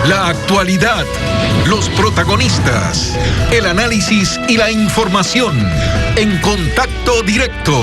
La actualidad, los protagonistas, el análisis y la información en Contacto Directo.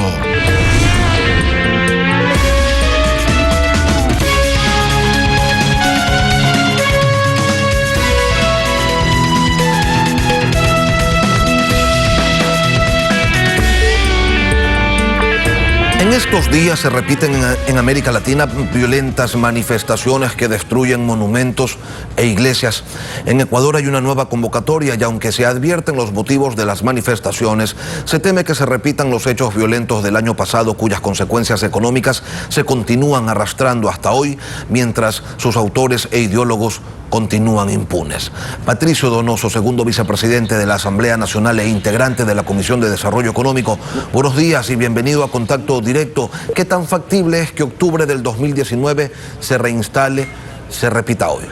En estos días se repiten en América Latina violentas manifestaciones que destruyen monumentos e iglesias. En Ecuador hay una nueva convocatoria y aunque se advierten los motivos de las manifestaciones, se teme que se repitan los hechos violentos del año pasado cuyas consecuencias económicas se continúan arrastrando hasta hoy, mientras sus autores e ideólogos continúan impunes. Patricio Donoso, segundo vicepresidente de la Asamblea Nacional e integrante de la Comisión de Desarrollo Económico, buenos días y bienvenido a Contacto Directo. ¿Qué tan factible es que octubre del 2019 se reinstale, se repita hoy?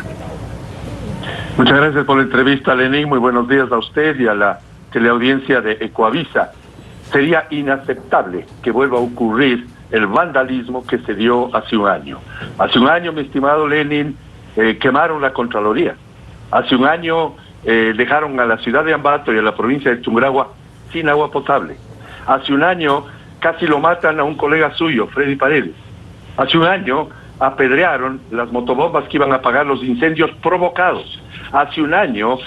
Muchas gracias por la entrevista, Lenín. Muy buenos días a usted y a la teleaudiencia de Ecoavisa. Sería inaceptable que vuelva a ocurrir el vandalismo que se dio hace un año. Hace un año, mi estimado Lenín, quemaron la Contraloría. Hace un año dejaron a la ciudad de Ambato y a la provincia de Tungurahua sin agua potable. Hace un año casi lo matan a un colega suyo, Freddy Paredes. Hace un año apedrearon las motobombas que iban a apagar los incendios provocados. Hace un año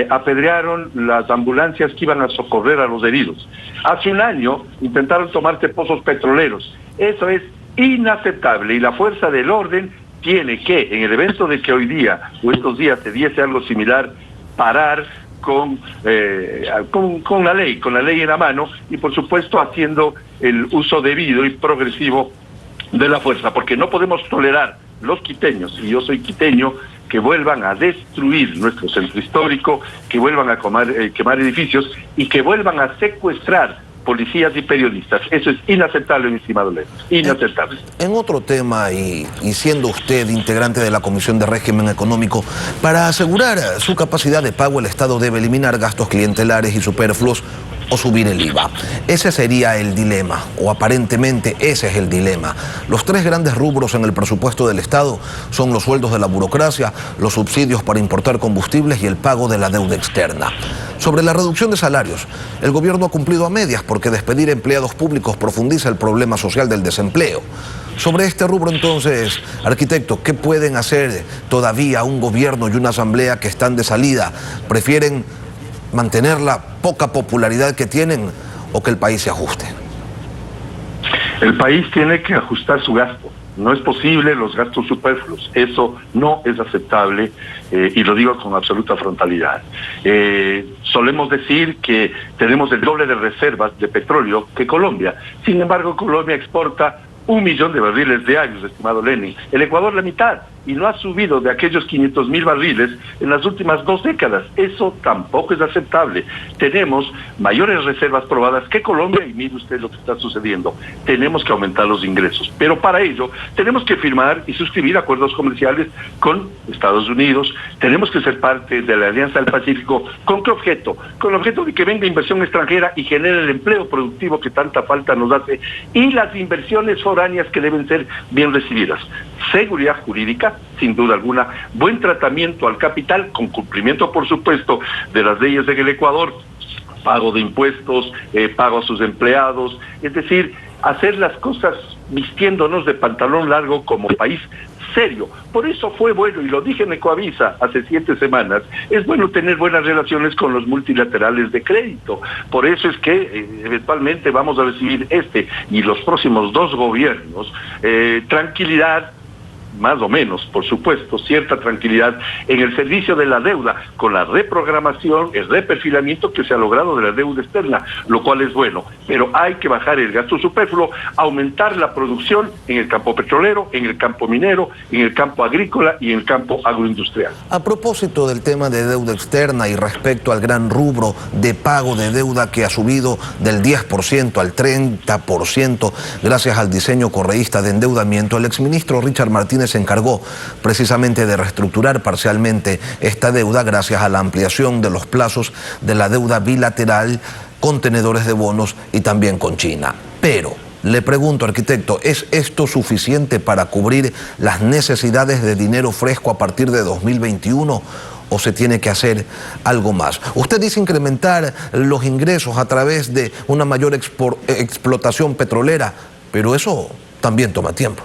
apedrearon las ambulancias que iban a socorrer a los heridos. Hace un año intentaron tomarse pozos petroleros. Eso es inaceptable y la fuerza del orden tiene que, en el evento de que hoy día o estos días se diese algo similar, parar con la ley en la mano y por supuesto haciendo el uso debido y progresivo de la fuerza, porque no podemos tolerar los quiteños, y yo soy quiteño, que vuelvan a destruir nuestro centro histórico, que vuelvan a quemar edificios y que vuelvan a secuestrar policías y periodistas. Eso es inaceptable, mi estimado León. Inaceptable. En otro tema, y siendo usted integrante de la Comisión de Régimen Económico, para asegurar su capacidad de pago, el Estado debe eliminar gastos clientelares y superfluos o subir el IVA. Ese sería el dilema, o aparentemente ese es el dilema. Los tres grandes rubros en el presupuesto del Estado son los sueldos de la burocracia, los subsidios para importar combustibles y el pago de la deuda externa. Sobre la reducción de salarios, el gobierno ha cumplido a medias porque despedir empleados públicos profundiza el problema social del desempleo. Sobre este rubro entonces, arquitecto, ¿qué pueden hacer todavía un gobierno y una asamblea que están de salida? ¿Prefieren mantener la poca popularidad que tienen o que el país se ajuste? El país tiene que ajustar su gasto. No es posible los gastos superfluos. Eso no es aceptable y lo digo con absoluta frontalidad. Solemos decir que tenemos el doble de reservas de petróleo que Colombia. Sin embargo, Colombia exporta 1 millón de barriles diarios, estimado Lenin. El Ecuador la mitad, y no ha subido de aquellos 500.000 barriles en las últimas 2 décadas. Eso tampoco es aceptable. Tenemos mayores reservas probadas que Colombia, y mire usted lo que está sucediendo. Tenemos que aumentar los ingresos, pero para ello tenemos que firmar y suscribir acuerdos comerciales con Estados Unidos. Tenemos que ser parte de la Alianza del Pacífico. ¿Con qué objeto? Con el objeto de que venga inversión extranjera y genere el empleo productivo que tanta falta nos hace, y las inversiones foráneas que deben ser bien recibidas. Seguridad jurídica, sin duda alguna, buen tratamiento al capital, con cumplimiento, por supuesto, de las leyes en el Ecuador, pago de impuestos, pago a sus empleados, es decir, hacer las cosas vistiéndonos de pantalón largo como país serio. Por eso fue bueno, y lo dije en Ecoavisa hace 7 semanas, es bueno tener buenas relaciones con los multilaterales de crédito. Por eso es que eventualmente vamos a recibir y los próximos 2 gobiernos tranquilidad, más o menos, por supuesto, cierta tranquilidad en el servicio de la deuda, con la reprogramación, el reperfilamiento que se ha logrado de la deuda externa, lo cual es bueno, pero hay que bajar el gasto superfluo, aumentar la producción en el campo petrolero, en el campo minero, en el campo agrícola y en el campo agroindustrial. A propósito del tema de deuda externa y respecto al gran rubro de pago de deuda que ha subido del 10% al 30% gracias al diseño correísta de endeudamiento, el exministro Richard Martínez se encargó precisamente de reestructurar parcialmente esta deuda gracias a la ampliación de los plazos de la deuda bilateral con tenedores de bonos y también con China. Pero Le pregunto, arquitecto, ¿es esto suficiente para cubrir las necesidades de dinero fresco a partir de 2021? ¿O se tiene que hacer algo más? Usted dice incrementar los ingresos a través de una mayor explotación petrolera, pero eso también toma tiempo.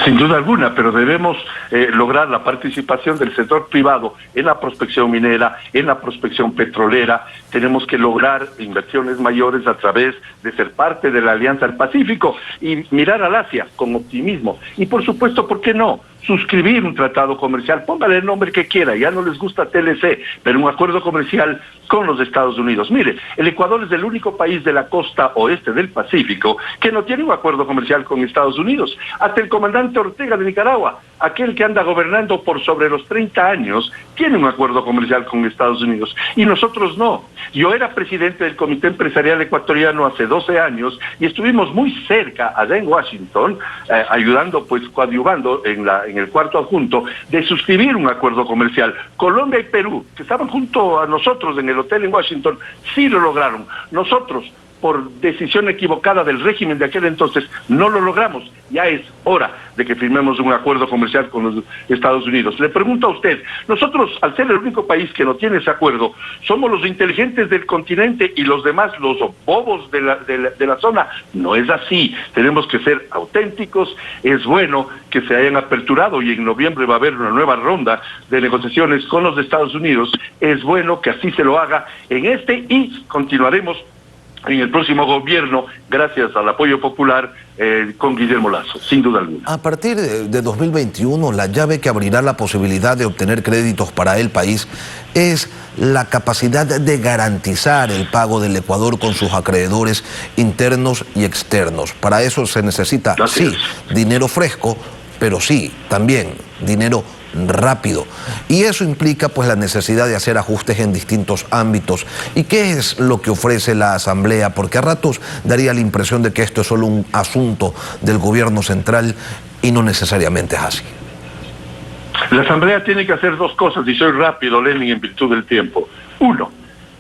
Sin duda alguna, pero debemos lograr la participación del sector privado en la prospección minera, en la prospección petrolera. Tenemos que lograr inversiones mayores a través de ser parte de la Alianza del Pacífico y mirar al Asia con optimismo. Y por supuesto, ¿por qué no? Suscribir un tratado comercial, póngale el nombre que quiera, ya no les gusta TLC, pero un acuerdo comercial con los Estados Unidos. Mire, el Ecuador es el único país de la costa oeste del Pacífico que no tiene un acuerdo comercial con Estados Unidos. Hasta el comandante Ortega de Nicaragua, aquel que anda gobernando por sobre los 30 años, tiene un acuerdo comercial con Estados Unidos, y nosotros no. Yo era presidente del Comité Empresarial Ecuatoriano hace 12 años, y estuvimos muy cerca, allá en Washington, ayudando, pues coadyuvando en el cuarto adjunto, de suscribir un acuerdo comercial. Colombia y Perú, que estaban junto a nosotros en el hotel en Washington, sí lo lograron. Nosotros, por decisión equivocada del régimen de aquel entonces, no lo logramos. Ya es hora de que firmemos un acuerdo comercial con los Estados Unidos. Le pregunto a usted, nosotros, al ser el único país que no tiene ese acuerdo, somos los inteligentes del continente y los demás, los bobos de la zona. No es así. Tenemos que ser auténticos. Es bueno que se hayan aperturado, y en noviembre va a haber una nueva ronda de negociaciones con los Estados Unidos. Es bueno que así se lo haga en este, y continuaremos en el próximo gobierno, gracias al apoyo popular, con Guillermo Lasso, sin duda alguna. A partir de 2021, la llave que abrirá la posibilidad de obtener créditos para el país es la capacidad de garantizar el pago del Ecuador con sus acreedores internos y externos. Para eso se necesita, sí, dinero fresco, pero sí, también dinero rápido. Y eso implica pues la necesidad de hacer ajustes en distintos ámbitos. ¿Y qué es lo que ofrece la Asamblea? Porque a ratos daría la impresión de que esto es solo un asunto del gobierno central, y no necesariamente es así. La Asamblea tiene que hacer dos cosas, y soy rápido, Lenin, en virtud del tiempo. Uno,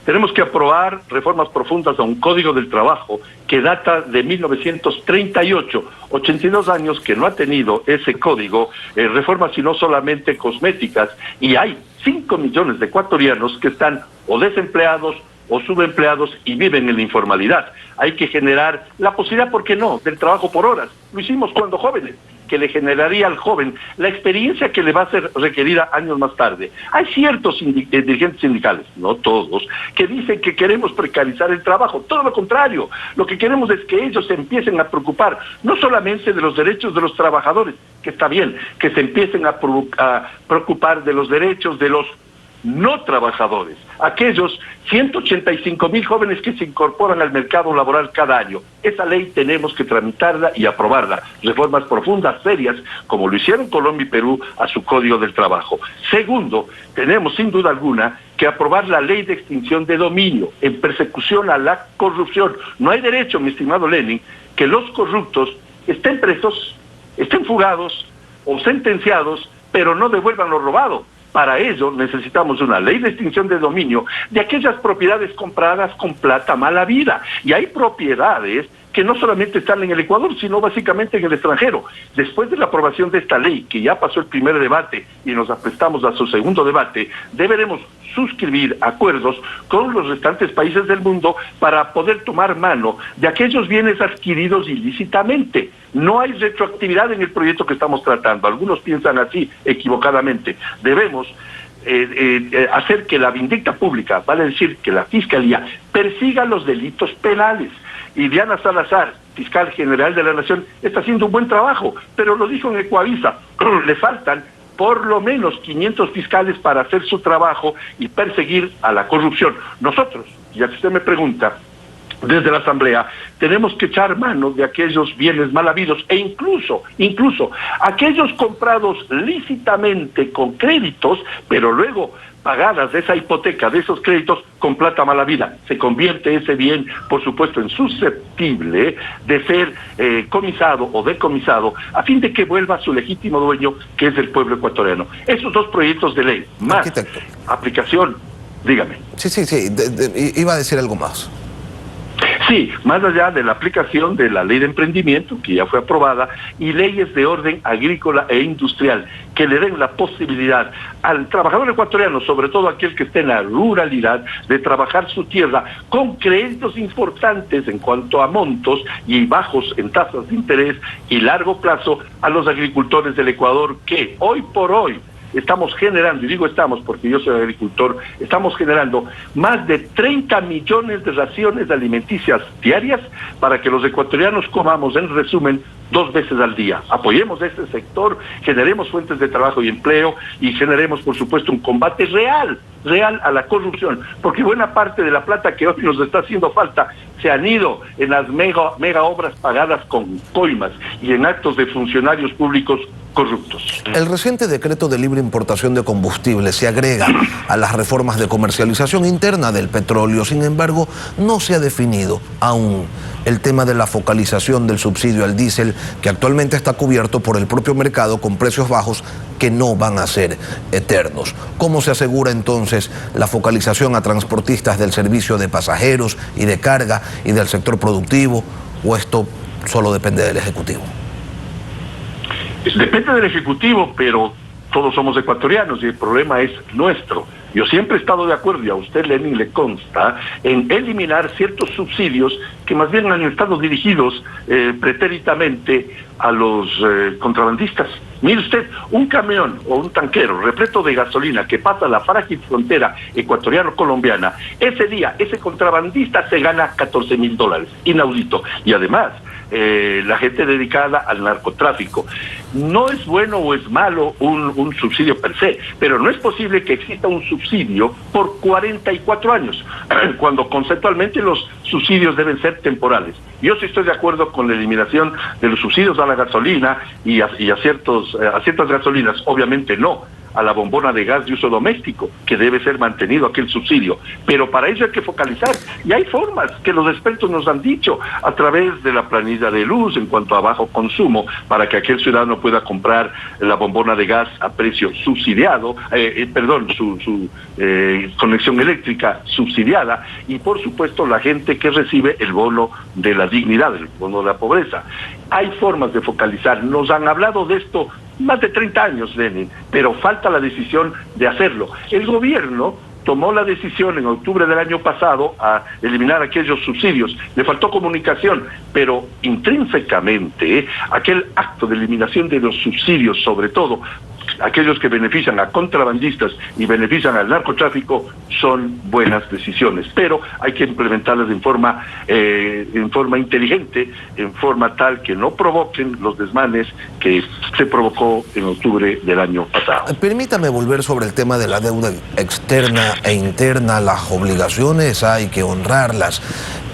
tenemos que aprobar reformas profundas a un Código del Trabajo que data de 1938, 82 años que no ha tenido ese código, reformas sino solamente cosméticas, y hay 5 millones de ecuatorianos que están o desempleados o subempleados y viven en la informalidad. Hay que generar la posibilidad, ¿por qué no?, del trabajo por horas. Lo hicimos cuando jóvenes, que le generaría al joven la experiencia que le va a ser requerida años más tarde. Hay ciertos dirigentes sindicales, no todos, que dicen que queremos precarizar el trabajo. Todo lo contrario, lo que queremos es que ellos se empiecen a preocupar no solamente de los derechos de los trabajadores, que está bien, que se empiecen a preocupar de los derechos de los no trabajadores, aquellos 185,000 jóvenes que se incorporan al mercado laboral cada año. Esa ley tenemos que tramitarla y aprobarla. Reformas profundas, serias, como lo hicieron Colombia y Perú a su Código del Trabajo. Segundo, tenemos sin duda alguna que aprobar la ley de extinción de dominio en persecución a la corrupción. No hay derecho, mi estimado Lenin, que los corruptos estén presos, estén fugados o sentenciados, pero no devuelvan lo robado. Para ello necesitamos una ley de extinción de dominio de aquellas propiedades compradas con plata mala vida. Y hay propiedades que no solamente están en el Ecuador, sino básicamente en el extranjero. Después de la aprobación de esta ley, que ya pasó el primer debate y nos aprestamos a su segundo debate, deberemos suscribir acuerdos con los restantes países del mundo para poder tomar mano de aquellos bienes adquiridos ilícitamente. No hay retroactividad en el proyecto que estamos tratando. Algunos piensan así equivocadamente. Debemos hacer que la vindicta pública, vale decir que la Fiscalía, persiga los delitos penales. Y Diana Salazar, fiscal general de la Nación, está haciendo un buen trabajo, pero lo dijo en Ecuavisa, le faltan por lo menos 500 fiscales para hacer su trabajo y perseguir a la corrupción. Nosotros, ya que usted me pregunta, desde la Asamblea, tenemos que echar mano de aquellos bienes mal habidos, e incluso aquellos comprados lícitamente con créditos, pero luego pagadas de esa hipoteca, de esos créditos, con plata mala vida. Se convierte ese bien, por supuesto, en susceptible de ser comisado o decomisado, a fin de que vuelva a su legítimo dueño, que es el pueblo ecuatoriano. Esos dos proyectos de ley, más aplicación, dígame. Sí, iba a decir algo más. Sí, más allá de la aplicación de la ley de emprendimiento, que ya fue aprobada, y leyes de orden agrícola e industrial, que le den la posibilidad al trabajador ecuatoriano, sobre todo aquel que esté en la ruralidad, de trabajar su tierra con créditos importantes en cuanto a montos y bajos en tasas de interés y largo plazo a los agricultores del Ecuador, que hoy por hoy estamos generando, y digo estamos porque yo soy agricultor, estamos generando más de 30 millones de raciones alimenticias diarias para que los ecuatorianos comamos, en resumen, 2 veces al día. Apoyemos a este sector, generemos fuentes de trabajo y empleo y generemos, por supuesto, un combate real a la corrupción, porque buena parte de la plata que hoy nos está haciendo falta se han ido en las mega obras pagadas con coimas y en actos de funcionarios públicos corruptos. El reciente decreto de libre importación de combustible se agrega a las reformas de comercialización interna del petróleo. Sin embargo, no se ha definido aún el tema de la focalización del subsidio al diésel, que actualmente está cubierto por el propio mercado con precios bajos que no van a ser eternos. ¿Cómo se asegura entonces la focalización a transportistas del servicio de pasajeros y de carga y del sector productivo? ¿O esto solo depende del Ejecutivo? Depende del Ejecutivo, pero todos somos ecuatorianos y el problema es nuestro. Yo siempre he estado de acuerdo, y a usted, Lenin, le consta, en eliminar ciertos subsidios que más bien han estado dirigidos pretérитamente a los contrabandistas. Mire usted, un camión o un tanquero repleto de gasolina que pasa la frágil frontera ecuatoriano-colombiana, ese día, ese contrabandista se gana $14,000, inaudito. Y además, la gente dedicada al narcotráfico. No es bueno o es malo un subsidio per se, pero no es posible que exista un subsidio por 44 años, cuando conceptualmente los subsidios deben ser temporales. Yo sí estoy de acuerdo con la eliminación de los subsidios a la gasolina y a ciertas gasolinas, obviamente no a la bombona de gas de uso doméstico, que debe ser mantenido aquel subsidio. Pero para ello hay que focalizar, y hay formas que los expertos nos han dicho, a través de la planilla de luz en cuanto a bajo consumo, para que aquel ciudadano pueda comprar la bombona de gas a precio subsidiado, su conexión eléctrica subsidiada, y por supuesto la gente que recibe el bono de la dignidad, el bono de la pobreza. Hay formas de focalizar, nos han hablado de esto más de 30 años, Lenin, pero falta la decisión de hacerlo. El gobierno tomó la decisión en octubre del año pasado a eliminar aquellos subsidios. Le faltó comunicación, pero intrínsecamente aquel acto de eliminación de los subsidios, sobre todo aquellos que benefician a contrabandistas y benefician al narcotráfico, son buenas decisiones, pero hay que implementarlas en forma inteligente, en forma tal que no provoquen los desmanes que se provocó en octubre del año pasado. Permítame volver sobre el tema de la deuda externa e interna. Las obligaciones hay que honrarlas,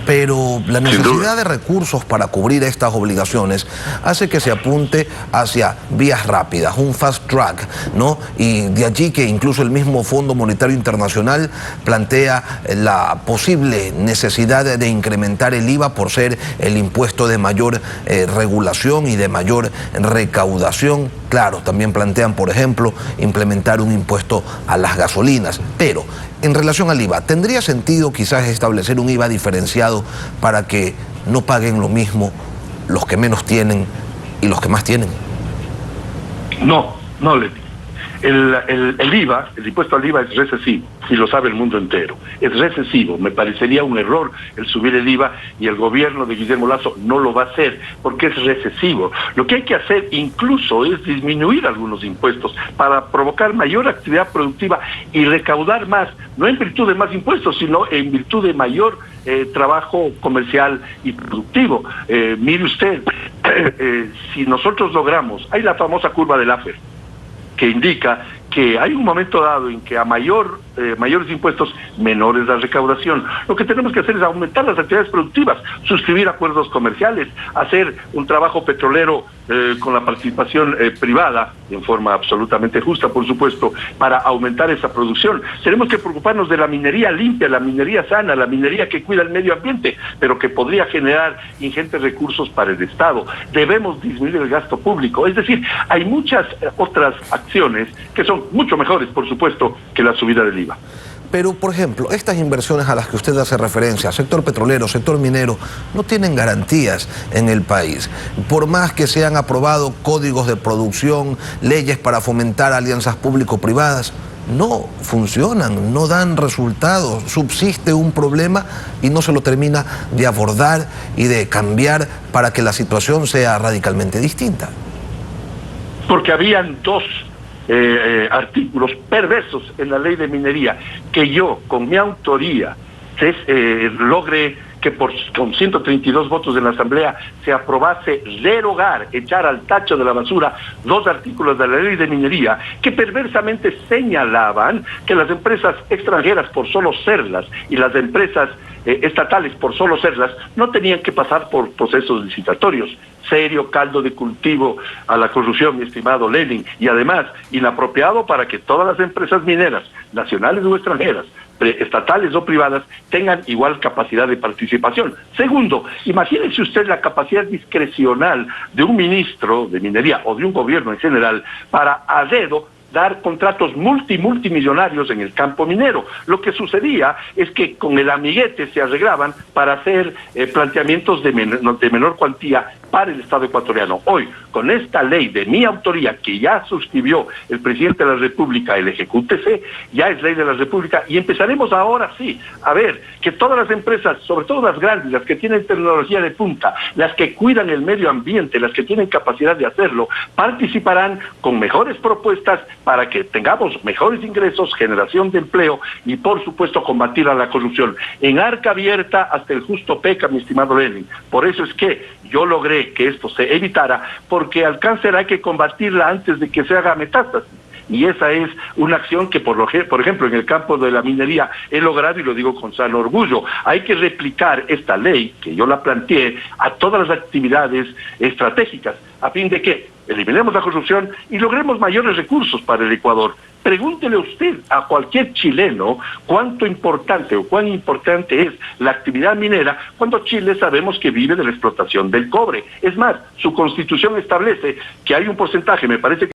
pero la necesidad de recursos para cubrir estas obligaciones hace que se apunte hacia vías rápidas, un fast track, ¿no? Y de allí que incluso el mismo Fondo Monetario Internacional plantea la posible necesidad de incrementar el IVA por ser el impuesto de mayor regulación y de mayor recaudación. Claro, también plantean, por ejemplo, implementar un impuesto a las gasolinas, pero en relación al IVA, ¿tendría sentido quizás establecer un IVA diferenciado para que no paguen lo mismo los que menos tienen y los que más tienen? No, Leti. El IVA, el impuesto al IVA es recesivo, y lo sabe el mundo entero. Es recesivo. Me parecería un error el subir el IVA, y el gobierno de Guillermo Lasso no lo va a hacer porque es recesivo. Lo que hay que hacer incluso es disminuir algunos impuestos para provocar mayor actividad productiva y recaudar más, no en virtud de más impuestos, sino en virtud de mayor trabajo comercial y productivo. Mire usted, si nosotros logramos, hay la famosa curva del Laffer, que indica que hay un momento dado en que a mayores impuestos, menores la recaudación. Lo que tenemos que hacer es aumentar las actividades productivas, suscribir acuerdos comerciales, hacer un trabajo petrolero con la participación privada, en forma absolutamente justa, por supuesto, para aumentar esa producción. Tenemos que preocuparnos de la minería limpia, la minería sana, la minería que cuida el medio ambiente, pero que podría generar ingentes recursos para el Estado. Debemos disminuir el gasto público. Es decir, hay muchas otras acciones que son mucho mejores, por supuesto, que la subida del IVA. Pero, por ejemplo, estas inversiones a las que usted hace referencia, sector petrolero, sector minero, no tienen garantías en el país. Por más que se han aprobado códigos de producción, leyes para fomentar alianzas público-privadas, no funcionan, no dan resultados. Subsiste un problema y no se lo termina de abordar y de cambiar para que la situación sea radicalmente distinta. Porque habían dos artículos perversos en la ley de minería que yo, con mi autoría, logré que con 132 votos en la Asamblea se aprobase derogar, echar al tacho de la basura dos artículos de la ley de minería que perversamente señalaban que las empresas extranjeras, por solo serlas, y las empresas estatales, por solo serlas, no tenían que pasar por procesos licitatorios. Serio caldo de cultivo a la corrupción, mi estimado Lenin, y además inapropiado para que todas las empresas mineras, nacionales o extranjeras, estatales o privadas, tengan igual capacidad de participación. Segundo, imagínense usted la capacidad discrecional de un ministro de minería o de un gobierno en general para a dedo dar contratos multimillonarios en el campo minero. Lo que sucedía es que con el amiguete se arreglaban para hacer planteamientos de menor cuantía para el Estado ecuatoriano. Hoy, con esta ley de mi autoría, que ya suscribió el presidente de la República, el Ejecútese, ya es ley de la República, y empezaremos ahora sí a ver que todas las empresas, sobre todo las grandes, las que tienen tecnología de punta, las que cuidan el medio ambiente, las que tienen capacidad de hacerlo, participarán con mejores propuestas para que tengamos mejores ingresos, generación de empleo y, por supuesto, combatir a la corrupción. En arca abierta hasta el justo peca, mi estimado Lenin. Por eso es que yo logré que esto se evitara, porque al cáncer hay que combatirla antes de que se haga metástasis. Y esa es una acción que, por ejemplo, en el campo de la minería he logrado, y lo digo con sano orgullo. Hay que replicar esta ley, que yo la planteé, a todas las actividades estratégicas, a fin de que eliminemos la corrupción y logremos mayores recursos para el Ecuador. Pregúntele usted a cualquier chileno cuánto importante o cuán importante es la actividad minera cuando Chile sabemos que vive de la explotación del cobre. Es más, su constitución establece que hay un porcentaje, me parece que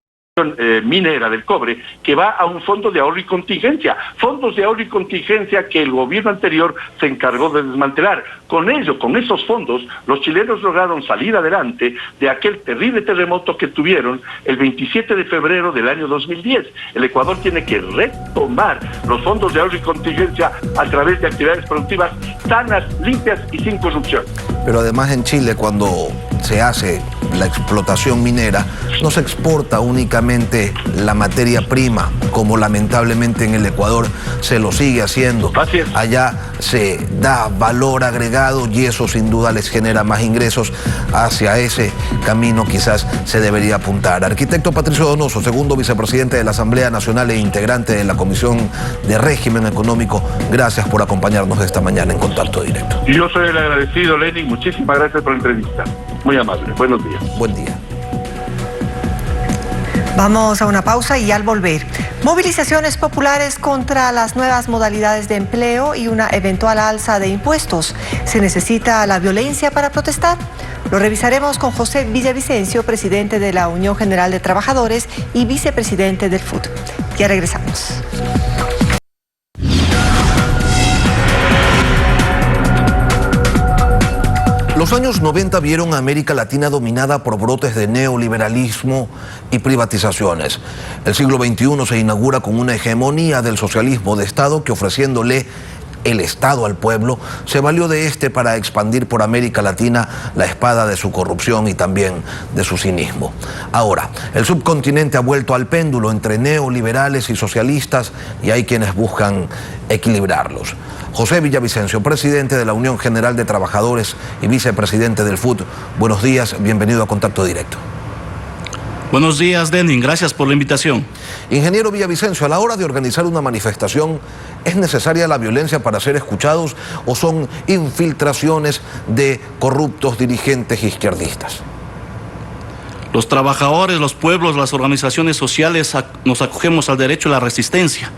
minera del cobre, que va a un fondo de ahorro y contingencia, fondos de ahorro y contingencia que el gobierno anterior se encargó de desmantelar. Con ello, con esos fondos, los chilenos lograron salir adelante de aquel terrible terremoto que tuvieron el 27 de febrero del año 2010. El Ecuador tiene que retomar los fondos de ahorro y contingencia a través de actividades productivas sanas, limpias y sin corrupción. Pero además en Chile, cuando se hace la explotación minera, no se exporta únicamente la materia prima, como lamentablemente en el Ecuador se lo sigue haciendo. Allá se da valor agregado y eso sin duda les genera más ingresos. Hacia ese camino quizás se debería apuntar. Arquitecto Patricio Donoso, segundo vicepresidente de la Asamblea Nacional e integrante de la Comisión de Régimen Económico, gracias por acompañarnos esta mañana en Contacto Directo. Yo soy el agradecido, Lenin. Muchísimas gracias por la entrevista. Muy amable. Buenos días. Buen día. Vamos a una pausa y al volver, movilizaciones populares contra las nuevas modalidades de empleo y una eventual alza de impuestos. ¿Se necesita la violencia para protestar? Lo revisaremos con José Villavicencio, presidente de la Unión General de Trabajadores y vicepresidente del FUT. Ya regresamos. Los años 90 vieron a América Latina dominada por brotes de neoliberalismo y privatizaciones. El siglo XXI se inaugura con una hegemonía del socialismo de Estado que, ofreciéndole el Estado al pueblo, se valió de este para expandir por América Latina la espada de su corrupción y también de su cinismo. Ahora, el subcontinente ha vuelto al péndulo entre neoliberales y socialistas y hay quienes buscan equilibrarlos. José Villavicencio, presidente de la Unión General de Trabajadores y vicepresidente del FUT, buenos días, bienvenido a Contacto Directo. Buenos días, Lenin, gracias por la invitación. Ingeniero Villavicencio, a la hora de organizar una manifestación, ¿es necesaria la violencia para ser escuchados o son infiltraciones de corruptos dirigentes izquierdistas? Los trabajadores, los pueblos, las organizaciones sociales nos acogemos al derecho a la resistencia.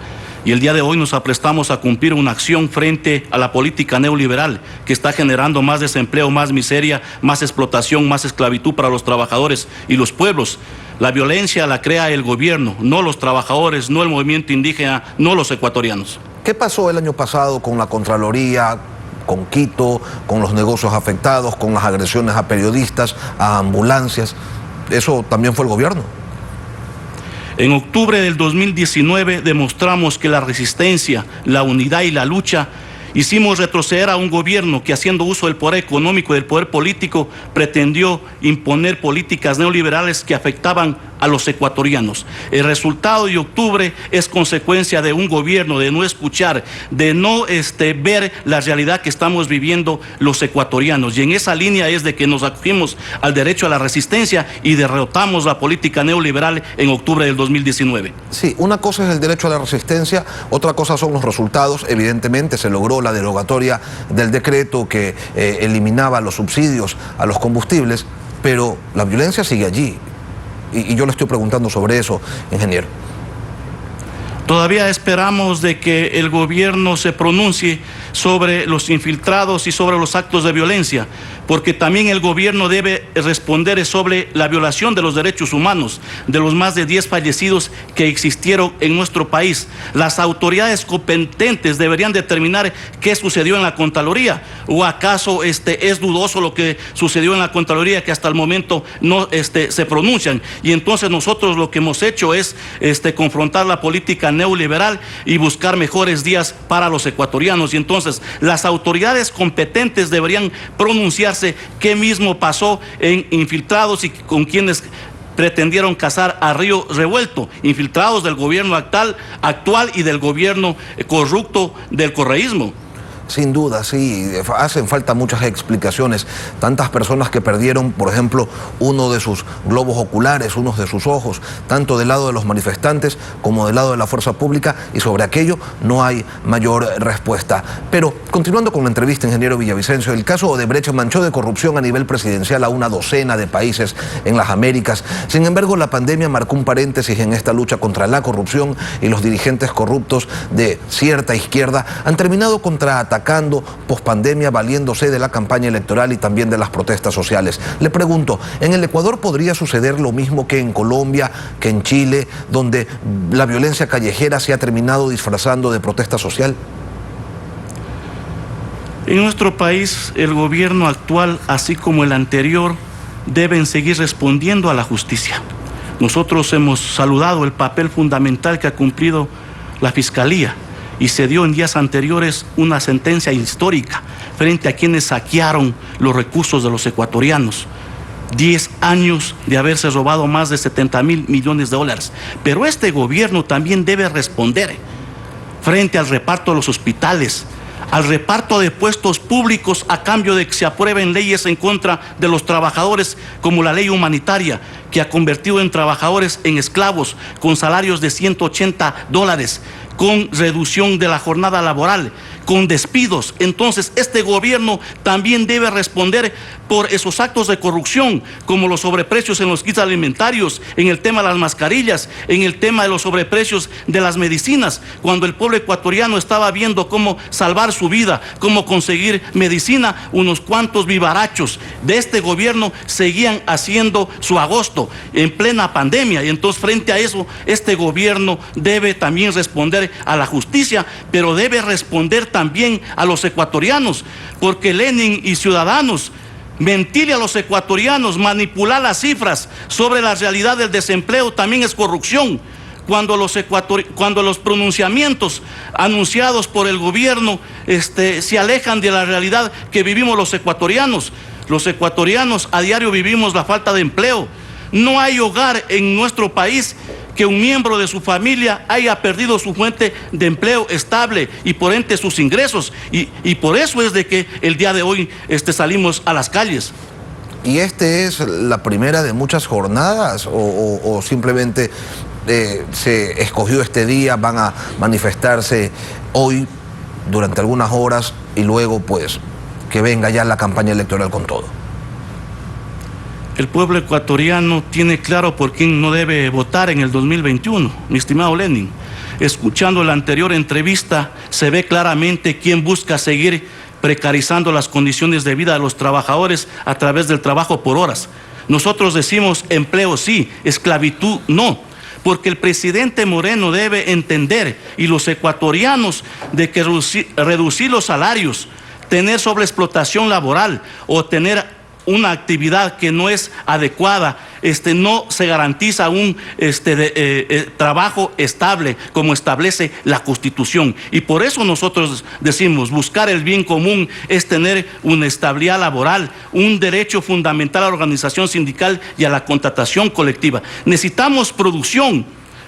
Y el día de hoy nos aprestamos a cumplir una acción frente a la política neoliberal que está generando más desempleo, más miseria, más explotación, más esclavitud para los trabajadores y los pueblos. La violencia la crea el gobierno, no los trabajadores, no el movimiento indígena, no los ecuatorianos. ¿Qué pasó el año pasado con la Contraloría, con Quito, con los negocios afectados, con las agresiones a periodistas, a ambulancias? ¿Eso también fue el gobierno? En octubre del 2019 demostramos que la resistencia, la unidad y la lucha hicimos retroceder a un gobierno que, haciendo uso del poder económico y del poder político, pretendió imponer políticas neoliberales que afectaban a los ecuatorianos. El resultado de octubre es consecuencia de un gobierno de no escuchar, de no ver la realidad que estamos viviendo los ecuatorianos. Y en esa línea es de que nos acogimos al derecho a la resistencia y derrotamos la política neoliberal en octubre del 2019. Sí, una cosa es el derecho a la resistencia, otra cosa son los resultados. Evidentemente se logró la derogatoria del decreto que eliminaba los subsidios a los combustibles, pero la violencia sigue allí. Y yo le estoy preguntando sobre eso, ingeniero. Todavía esperamos de que el gobierno se pronuncie sobre los infiltrados y sobre los actos de violencia, porque también el gobierno debe responder sobre la violación de los derechos humanos de los más de 10 fallecidos que existieron en nuestro país. Las autoridades competentes deberían determinar qué sucedió en la Contraloría, o acaso es dudoso lo que sucedió en la Contraloría, que hasta el momento no se pronuncian. Y entonces nosotros lo que hemos hecho es confrontar la política neoliberal y buscar mejores días para los ecuatorianos. Y entonces las autoridades competentes deberían pronunciarse qué mismo pasó en infiltrados y con quienes pretendieron cazar a río revuelto, infiltrados del gobierno actual y del gobierno corrupto del correísmo. Sin duda, sí, hacen falta muchas explicaciones. Tantas personas que perdieron, por ejemplo, uno de sus globos oculares, uno de sus ojos, tanto del lado de los manifestantes como del lado de la fuerza pública, y sobre aquello no hay mayor respuesta. Pero, continuando con la entrevista, ingeniero Villavicencio, el caso Odebrecht manchó de corrupción a nivel presidencial a una docena de países en las Américas. Sin embargo, la pandemia marcó un paréntesis en esta lucha contra la corrupción, y los dirigentes corruptos de cierta izquierda han terminado contraatacando pospandemia, valiéndose de la campaña electoral y también de las protestas sociales. Le pregunto, ¿en el Ecuador podría suceder lo mismo que en Colombia, que en Chile, donde la violencia callejera se ha terminado disfrazando de protesta social? En nuestro país, el gobierno actual, así como el anterior, deben seguir respondiendo a la justicia. Nosotros hemos saludado el papel fundamental que ha cumplido la Fiscalía, y se dio en días anteriores una sentencia histórica frente a quienes saquearon los recursos de los ecuatorianos. 10 años de haberse robado más de 70.000 millones de dólares. Pero este gobierno también debe responder frente al reparto de los hospitales, al reparto de puestos públicos a cambio de que se aprueben leyes en contra de los trabajadores, como la ley humanitaria, que ha convertido en trabajadores en esclavos con salarios de $180, con reducción de la jornada laboral, con despidos. Entonces, este gobierno también debe responder por esos actos de corrupción, como los sobreprecios en los kits alimentarios, en el tema de las mascarillas, en el tema de los sobreprecios de las medicinas, cuando el pueblo ecuatoriano estaba viendo cómo salvar su vida, cómo conseguir medicina. Unos cuantos vivarachos de este gobierno seguían haciendo su agosto en plena pandemia, y entonces frente a eso este gobierno debe también responder a la justicia, pero debe responder también a los ecuatorianos, porque Lenin y Ciudadanos, mentirle a los ecuatorianos, manipular las cifras sobre la realidad del desempleo también es corrupción. Cuando los pronunciamientos anunciados por el gobierno se alejan de la realidad que vivimos los ecuatorianos. Los ecuatorianos a diario vivimos la falta de empleo. No hay hogar en nuestro país que un miembro de su familia haya perdido su fuente de empleo estable y por ende sus ingresos. Y por eso es de que el día de hoy salimos a las calles. ¿Y es la primera de muchas jornadas o simplemente se escogió este día, van a manifestarse hoy durante algunas horas y luego pues que venga ya la campaña electoral con todo? El pueblo ecuatoriano tiene claro por quién no debe votar en el 2021, mi estimado Lenin. Escuchando la anterior entrevista, se ve claramente quién busca seguir precarizando las condiciones de vida de los trabajadores a través del trabajo por horas. Nosotros decimos empleo sí, esclavitud no, porque el presidente Moreno debe entender, y los ecuatorianos, de que reducir los salarios, tener sobreexplotación laboral o tener una actividad que no es adecuada, no se garantiza un trabajo estable como establece la Constitución. Y por eso nosotros decimos, buscar el bien común es tener una estabilidad laboral, un derecho fundamental a la organización sindical y a la contratación colectiva. Necesitamos producción,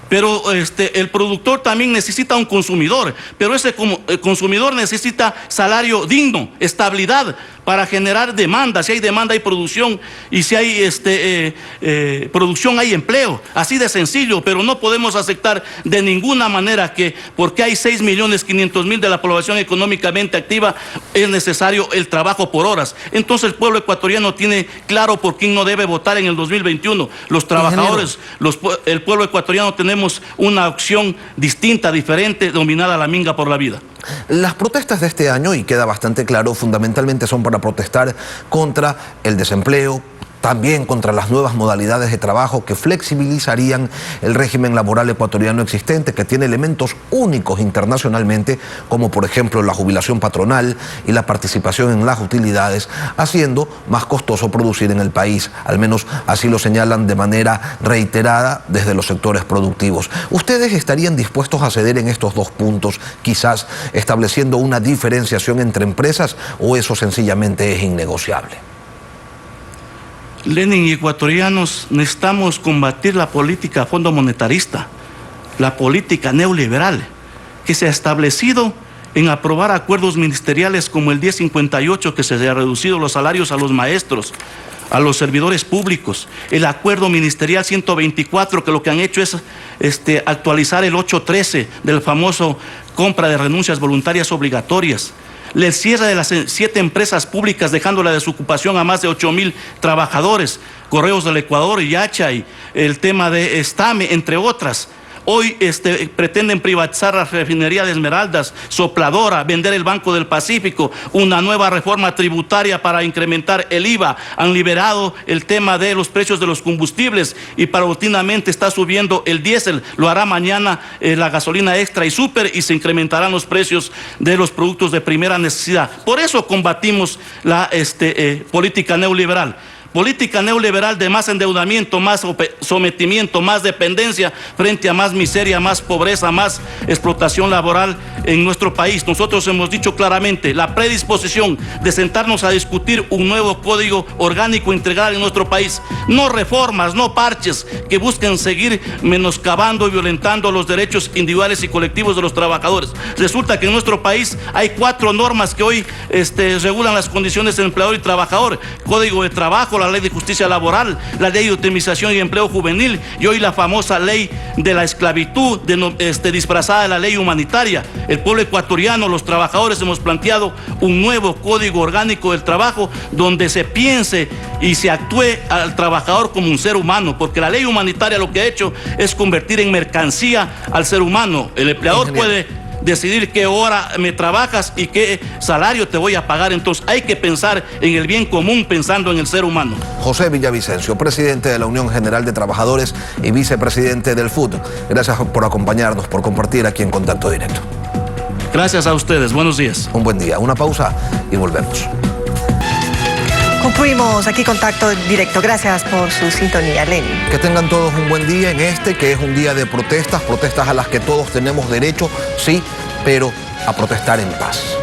pero el productor también necesita un consumidor, pero ese consumidor necesita salario digno, estabilidad, para generar demanda. Si hay demanda hay producción, y si hay producción hay empleo, así de sencillo. Pero no podemos aceptar de ninguna manera que porque hay 6.500.000 de la población económicamente activa es necesario el trabajo por horas. Entonces el pueblo ecuatoriano tiene claro por quién no debe votar en el 2021. Los trabajadores, el pueblo ecuatoriano tenemos una opción distinta, diferente, dominada a la minga por la vida. Las protestas de este año, y queda bastante claro, fundamentalmente son para protestar contra el desempleo, también contra las nuevas modalidades de trabajo que flexibilizarían el régimen laboral ecuatoriano existente, que tiene elementos únicos internacionalmente, como por ejemplo la jubilación patronal y la participación en las utilidades, haciendo más costoso producir en el país. Al menos así lo señalan de manera reiterada desde los sectores productivos. ¿Ustedes estarían dispuestos a ceder en estos dos puntos, quizás estableciendo una diferenciación entre empresas, o eso sencillamente es innegociable? Lenin y ecuatorianos necesitamos combatir la política fondo monetarista, la política neoliberal, que se ha establecido en aprobar acuerdos ministeriales como el 1058, que se ha reducido los salarios a los maestros, a los servidores públicos, el acuerdo ministerial 124, que lo que han hecho es actualizar el 813 del famoso compra de renuncias voluntarias obligatorias, el cierre de las 7 empresas públicas, dejando la desocupación a más de 8.000 trabajadores, Correos del Ecuador, Yacha, y el tema de Estame, entre otras. Hoy pretenden privatizar la refinería de Esmeraldas, Sopladora, vender el Banco del Pacífico, una nueva reforma tributaria para incrementar el IVA. Han liberado el tema de los precios de los combustibles y paulatinamente está subiendo el diésel. Lo hará mañana la gasolina extra y súper, y se incrementarán los precios de los productos de primera necesidad. Por eso combatimos la política neoliberal. Política neoliberal de más endeudamiento, más sometimiento, más dependencia frente a más miseria, más pobreza, más explotación laboral en nuestro país. Nosotros hemos dicho claramente la predisposición de sentarnos a discutir un nuevo código orgánico integral en nuestro país. No reformas, no parches que busquen seguir menoscabando y violentando los derechos individuales y colectivos de los trabajadores. Resulta que en nuestro país hay 4 normas que hoy regulan las condiciones de empleador y trabajador: Código de Trabajo, la Ley de Justicia Laboral, la Ley de Optimización y Empleo Juvenil, y hoy la famosa Ley de la Esclavitud, disfrazada de la Ley Humanitaria. El pueblo ecuatoriano, los trabajadores, hemos planteado un nuevo Código Orgánico del Trabajo donde se piense y se actúe al trabajador como un ser humano, porque la Ley Humanitaria lo que ha hecho es convertir en mercancía al ser humano. El empleador puede decidir qué hora me trabajas y qué salario te voy a pagar. Entonces hay que pensar en el bien común, pensando en el ser humano. José Villavicencio, presidente de la Unión General de Trabajadores y vicepresidente del FUT, gracias por acompañarnos, por compartir aquí en Contacto Directo. Gracias a ustedes, buenos días. Un buen día, una pausa y volvemos. Concluimos aquí Contacto Directo. Gracias por su sintonía, Lenin. Que tengan todos un buen día en que es un día de protestas a las que todos tenemos derecho, sí, pero a protestar en paz.